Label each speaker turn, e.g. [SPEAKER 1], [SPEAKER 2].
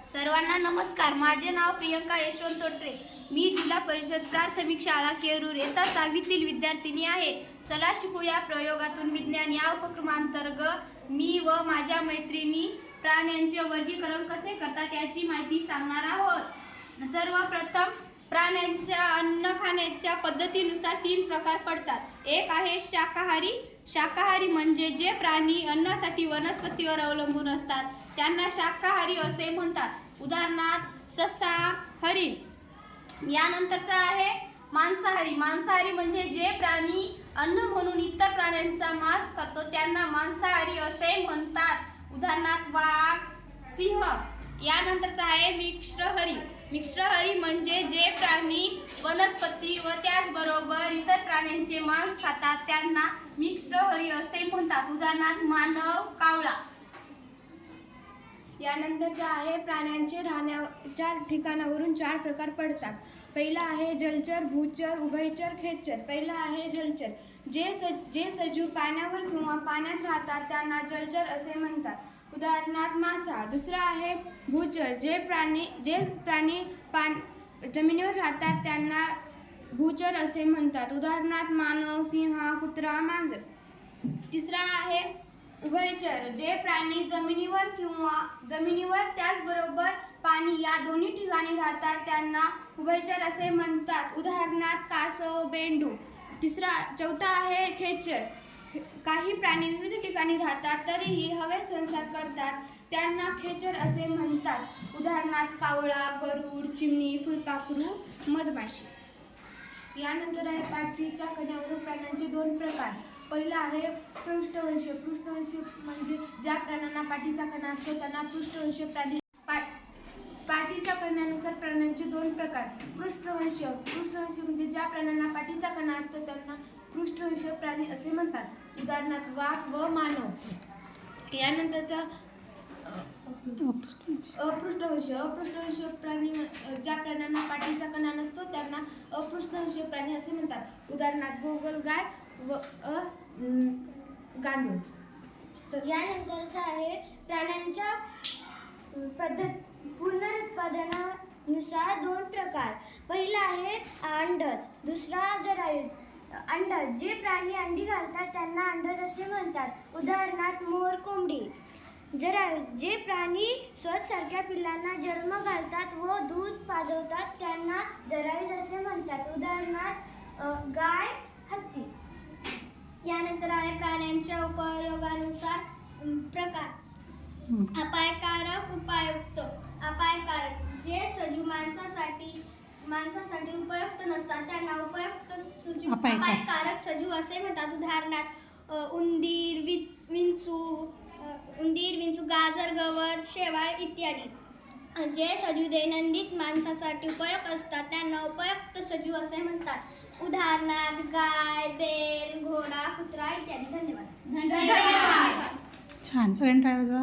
[SPEAKER 1] सर्वांना नमस्कार. माझे नाव प्रियंका यशवंत तोटरे. मी जिल्हा परिषद प्राथमिक शाळा केरूर इयत्ता 6वीतील विद्यार्थिनी आहे. चला शिकूया प्रयोगातून विज्ञान या उपक्रमांतर्गत मी व माझ्या मैत्रिणी प्राण्यांचे वर्गीकरण कसे करतात याची माहिती सांगणार आहोत. सर्वप्रथम प्राण्यांच्या अन्न खाण्याच्या पद्धतीनुसार 3 प्रकार पडतात. एक आहे शाकाहारी. शाकाहारी म्हणजे जे प्राणी अन्नासाठी वनस्पतीवर अवलंबून असतात त्यांना शाकाहारी असे म्हणतात. उदाहरणार्थ ससा, हरिण. यानंतरचा आहे मांसाहारी. मांसाहारी म्हणजे जे प्राणी अन्न म्हणून इतर प्राण्यांचा मांस खातो त्यांना मांसाहारी असे म्हणतात. उदाहरणार्थ वाघ, सिंह. यानंतरचा आहे मिश्रहरी. मिश्रहरी म्हणजे जे प्राणी वनस्पती व त्याचबरोबर इतर प्राण्यांचे मांस खातात त्यांना मिश्रहरी असे म्हणतात. उदाहरणार्थ मानव, कावळा.
[SPEAKER 2] यानंतरचे आहे प्राण्यांचे राहण्याच्या ठिकाणावरून 4 प्रकार पडतात. पहिला आहे जलचर, भूचर, उभयचर, खेचर. पहिला आहे जलचर. जे सजीव पाण्यावर किंवा पाण्यात राहतात त्यांना जलचर असे म्हणतात. उदाहरणार्थ मासा. दुसरा आहे भूचर. जे प्राणी जमिनीवर राहतात त्यांना भूचर असे म्हणतात. उदाहरणार्थ मानव, सिंह, कुत्रा, मांजर. तिसरा आहे उभयचर. जे प्राणी जमिनीवर त्याचबरोबर पाणी या दोन्ही ठिकाणी राहतात त्यांना उभयचर असे म्हणतात. उदाहरणार्थ कासव, बेंडूक. चौथा आहे खेचर. काही प्राणी विविध ठिकाणी राहतात तरीही हवेत संचार करतात त्यांना खेचर असे म्हणतात. उदाहरणार्थ कावळा, गरुड, चिमणी, फुलपाखरू, मधमाशी. यानंतर आहे पाठीच्या कण्यावरील प्राण्यांचे 2 प्रकार. पहिला आहे पृष्ठवंशी. पृष्ठवंशी म्हणजे ज्या प्राण्यांना पाठीचा कणा असतो त्यांना पृष्ठवंशी प्राणी. पाठीच्या कण्यानुसार प्राण्यांचे 2 प्रकार. पृष्ठवंशी. पृष्ठवंशी म्हणजे ज्या प्राण्यांना पाठीचा कणा असतो त्यांना पृष्ठवंशी प्राणी असे म्हणतात. उदाहरणार्थ वाघ व मानव. यानंतरचा अपृष्ठवंशी. अपृष्ठवंशी प्राणी ज्या प्राण्यांना पाठीचा कणा नसतो त्यांना अपृष्ठवंशी प्राणी असे म्हणतात. उदाहरणार्थ गोगलगाय व गांडूळ.
[SPEAKER 3] तर यानंतरचा आहे प्राण्यांच्या पुनरुत्पादनानुसार 2 प्रकार. पहिला आहे अंडज, दुसरा जरायुज. अंडज. जे प्राणी अंडी घालतात त्यांना अंडज असे म्हणतात. उदाहरणार्थ मोर, कोंबडी. जरायुज. जे प्राणी स्वतःसारख्या पिल्लांना जन्म घालतात व दूध पाजवतात त्यांना जरायुज असे म्हणतात. उदाहरणार्थ गाय, हत्ती.
[SPEAKER 4] यानंतर आहे प्राण्यांच्या उपयोगानुसार प्रकार. अपायकारक, उपायुक्त. अपायकारक. जे सजीव माणसासाठी उपयुक्त नसतात त्यांना अपायकारक सजीव असे म्हणतात. उदाहरणार्थ उंदीर, विंचू, गाजर, गवत, शेवाळ इत्यादी. जे सजीव दैनंदिन माणसासाठी उपयुक्त असतात त्यांना उपयुक्त सजीव असे म्हणतात. उदाहरणार्थ गाय, बैल, घोडा, कुत्रा इत्यादी. धन्यवाद.
[SPEAKER 5] छान. सगळ्यांनी टाळ्या वाजवा.